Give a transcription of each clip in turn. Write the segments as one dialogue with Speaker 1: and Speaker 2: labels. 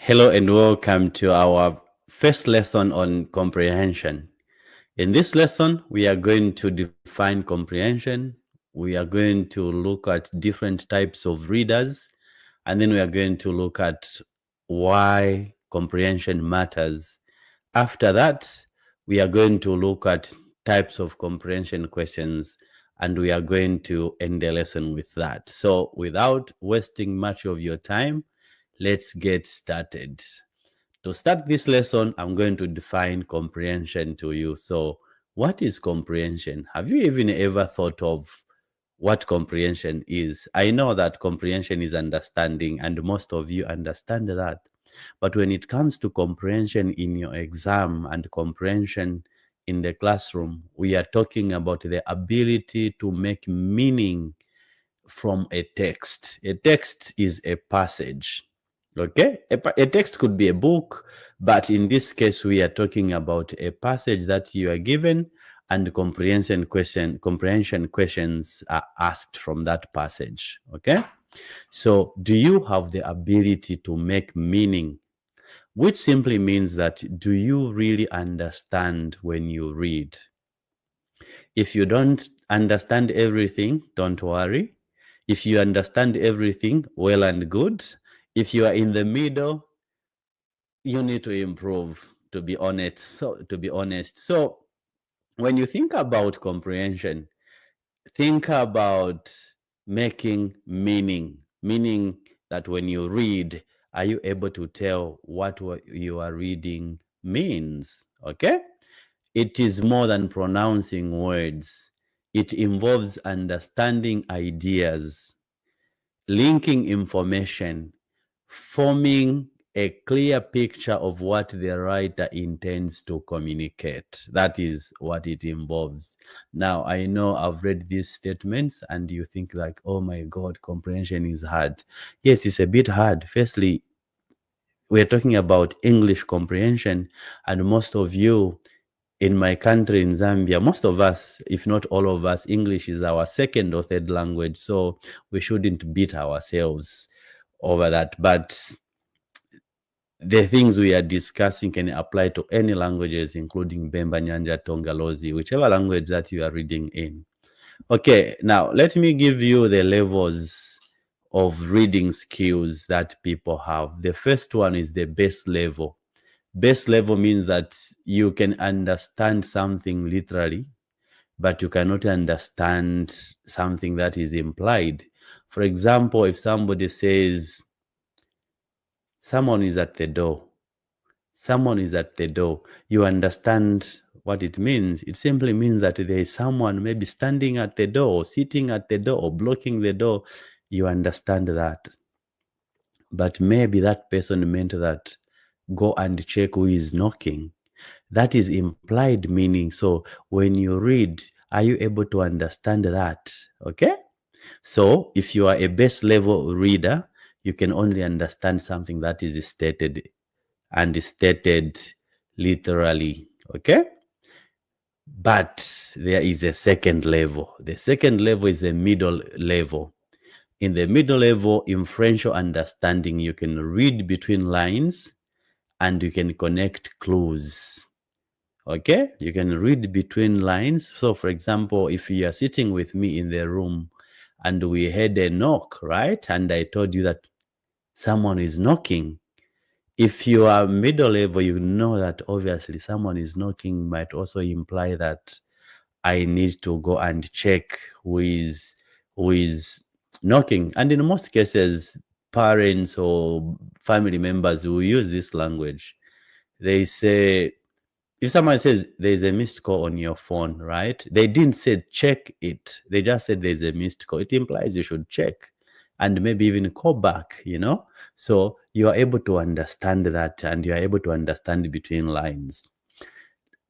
Speaker 1: Hello and welcome to our first lesson on comprehension. In this lesson, we are going to define comprehension. We are going to look at different types of readers, and then we are going to look at why comprehension matters. After that, we are going to look at types of comprehension questions, and we are going to end the lesson with that. So without wasting much of your time, let's get started. To start this lesson, I'm going to define comprehension to you. So, what is comprehension? Have you even ever thought of what comprehension is? I know that comprehension is understanding, and most of you understand that. But when it comes to comprehension in your exam and comprehension in the classroom, we are talking about the ability to make meaning from a text. A text is a passage. Okay, a text could be a book, but in this case, we are talking about a passage that you are given, and comprehension questions are asked from that passage. Okay, so do you have the ability to make meaning? Which simply means that do you really understand when you read? If you don't understand everything, don't worry. If you understand everything, well and good. If you are in the middle, you need to improve, to be honest. So when you think about comprehension, think about making meaning that when you read, are you able to tell what you are reading means? Okay? It is more than pronouncing words. It involves understanding ideas, linking information, forming a clear picture of what the writer intends to communicate. That is what it involves. Now, I know I've read these statements and you think like, oh my God, comprehension is hard. Yes, it's a bit hard. Firstly, we're talking about English comprehension, and most of you in my country, in Zambia, most of us, if not all of us, English is our second or third language. So we shouldn't beat ourselves over that. But the things we are discussing can apply to any languages, including Bemba, Nyanja, Tongalozi, whichever language that you are reading in. Okay, now let me give you the levels of reading skills that people have. The first one is the base level. Base level means that you can understand something literally, but you cannot understand something that is implied. For example, if somebody says, someone is at the door, someone is at the door, you understand what it means. It simply means that there is someone maybe standing at the door, or sitting at the door, or blocking the door. You understand that. But maybe that person meant that go and check who is knocking. That is implied meaning. So when you read, are you able to understand that? Okay. So if you are a base level reader, you can only understand something that is stated and stated literally. Okay. But there is a second level. The second level is the middle level. In the middle level, inferential understanding, you can read between lines and you can connect clues. Okay, you can read between lines. So, for example, if you are sitting with me in the room and we heard a knock, right? And I told you that someone is knocking. If you are middle level, you know that obviously someone is knocking might also imply that I need to go and check who is knocking. And in most cases, parents or family members will use this language. They say, if someone says there's a missed call on your phone, right? They didn't say check it. They just said there's a missed call. It implies you should check and maybe even call back. So you are able to understand that and you are able to understand between lines.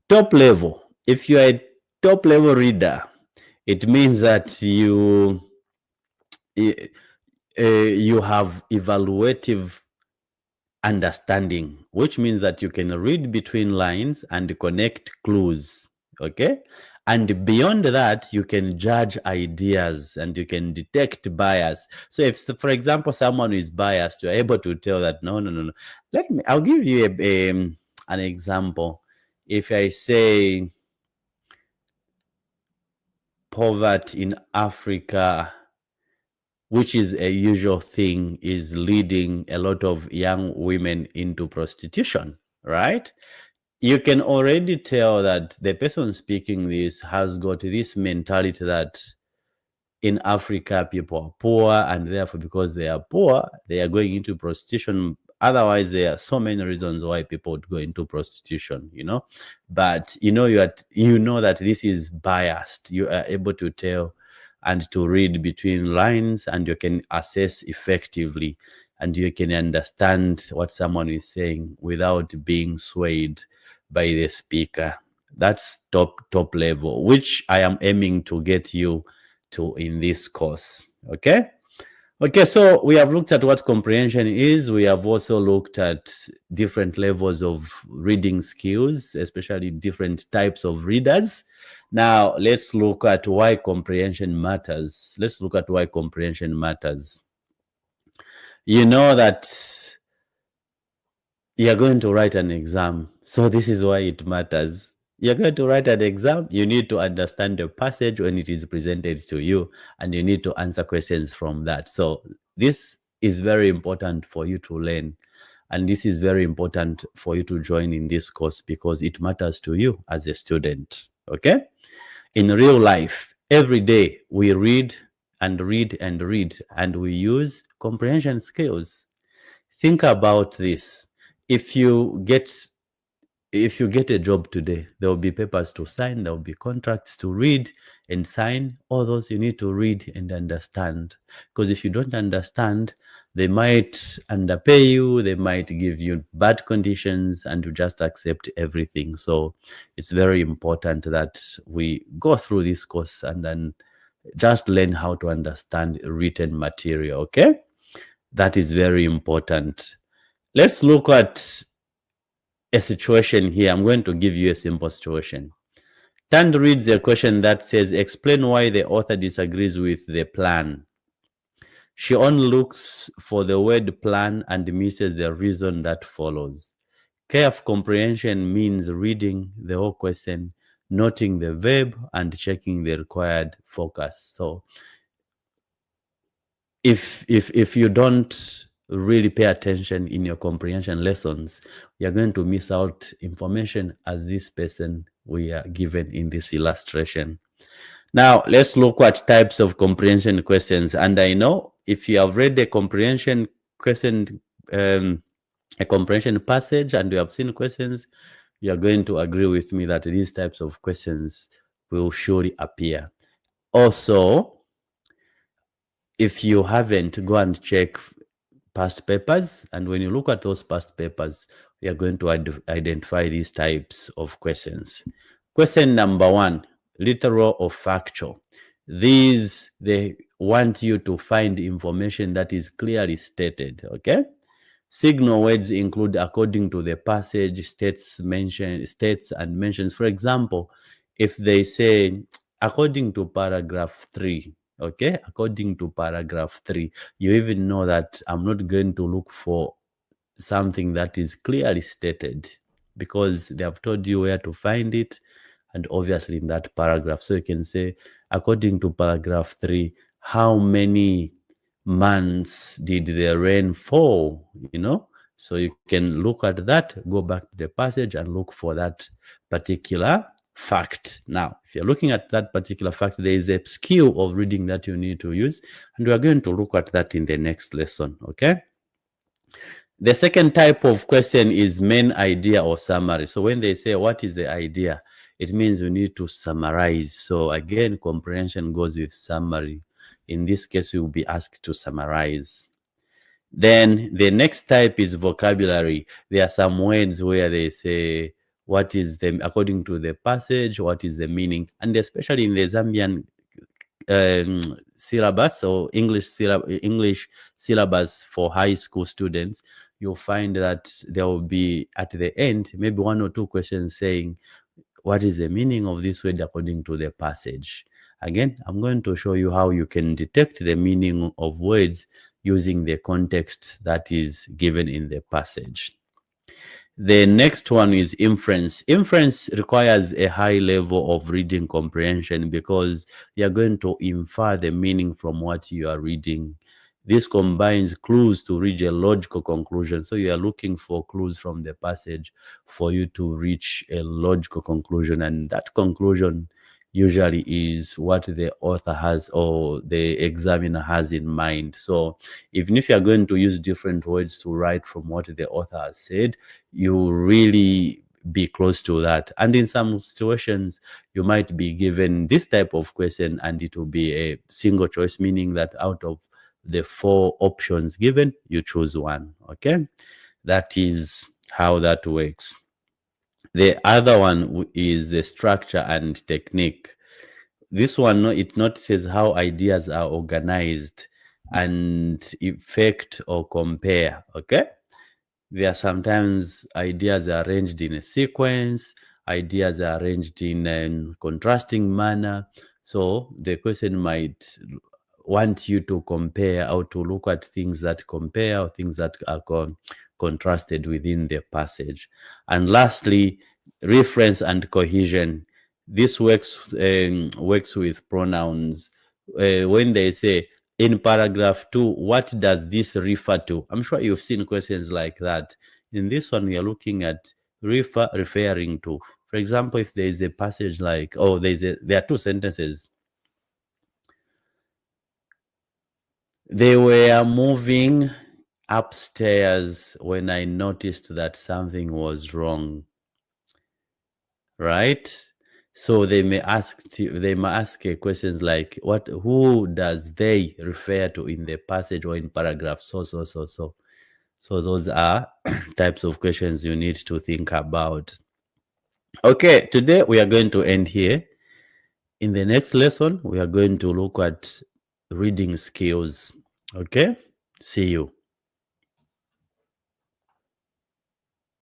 Speaker 1: Top level. If you are a top level reader, it means that you have evaluative understanding, which means that you can read between lines and connect clues. Okay. And beyond that, you can judge ideas and you can detect bias. So if, for example, someone is biased, you're able to tell that, no, no, no, no. I'll give you an example. If I say poverty in Africa, which is a usual thing, is leading a lot of young women into prostitution, right? You can already tell that the person speaking this has got this mentality that in Africa, people are poor, and therefore, because they are poor, they are going into prostitution. Otherwise, there are so many reasons why people would go into prostitution, you know. But you know that this is biased. You are able to tell and to read between lines, and you can assess effectively, and you can understand what someone is saying without being swayed by the speaker. That's top level, which I am aiming to get you to in this course. Okay, so we have looked at what comprehension is. We have also looked at different levels of reading skills, especially different types of readers. Now let's look at why comprehension matters. You know that you're going to write an exam, so this is why it matters. You're going to write an exam, you need to understand the passage when it is presented to you, and you need to answer questions from that. So this is very important for you to learn, and this is very important for you to join in this course because it matters to you as a student. Okay? In real life, every day we read and read and read, and we use comprehension skills. Think about this. If you get a job today, there will be papers to sign, there will be contracts to read and sign. All those you need to read and understand. Because if you don't understand, they might underpay you, they might give you bad conditions, and you just accept everything. So it's very important that we go through this course and then just learn how to understand written material. Okay? That is very important. Let's look at a situation here. I'm going to give you a simple situation. Tand reads a question that says, explain why the author disagrees with the plan. She only looks for the word plan and misses the reason that follows. Careful comprehension means reading the whole question, noting the verb, and checking the required focus. So if you don't really pay attention in your comprehension lessons, you're going to miss out information as this person we are given in this illustration. Now, let's look at types of comprehension questions. And I know if you have read the comprehension question, a comprehension passage, and you have seen questions, you're going to agree with me that these types of questions will surely appear. Also, if you haven't, go and check past papers, and when you look at those past papers, we are going to identify these types of questions. Question number 1, literal or factual. These, they want you to find information that is clearly stated. Okay, signal words include according to the passage, states and mentions. For example, if they say according to paragraph 3, okay, according to paragraph 3, you even know that I'm not going to look for something that is clearly stated because they have told you where to find it, and obviously in that paragraph. So you can say, according to paragraph 3, how many months did the rain fall? You know, so you can look at that, go back to the passage and look for that particular fact. Now, if you're looking at that particular fact, there is a skill of reading that you need to use, and we are going to look at that in the next lesson. Okay. The second type of question is main idea or summary. So when they say, what is the idea? It means you need to summarize. So again, comprehension goes with summary. In this case, we will be asked to summarize. Then the next type is vocabulary. There are some words where they say, what is the, according to the passage, what is the meaning? And especially in the Zambian syllabus or English syllabus for high school students, you'll find that there will be at the end maybe 1 or 2 questions saying, what is the meaning of this word according to the passage. Again, I'm going to show you how you can detect the meaning of words using the context that is given in the passage. The next one is inference. Inference requires a high level of reading comprehension because you are going to infer the meaning from what you are reading. This combines clues to reach a logical conclusion. So you are looking for clues from the passage for you to reach a logical conclusion. And that conclusion usually is what the author has or the examiner has in mind. So even if you are going to use different words to write from what the author has said, you really be close to that. And in some situations, you might be given this type of question and it will be a single choice, meaning that out of the 4 options given, you choose one. Okay, that is how that works. The other one is the structure and technique. This one, it notices how ideas are organized and effect or compare. Okay, there are sometimes ideas are arranged in a sequence, ideas are arranged in a contrasting manner. So the question might want you to compare or to look at things that compare or things that are contrasted within the passage. And lastly, reference and cohesion. This works with pronouns. When they say, in paragraph 2, what does this refer to? I'm sure you've seen questions like that. In this one, we are looking at referring to. For example, if there is a passage like, there are 2 sentences. They were moving upstairs when I noticed that something was wrong. Right? So they may ask questions like, who does they refer to in the passage or in paragraph so. So those are types of questions you need to think about. Okay, today we are going to end here. In the next lesson, we are going to look at reading skills. Okay, see you.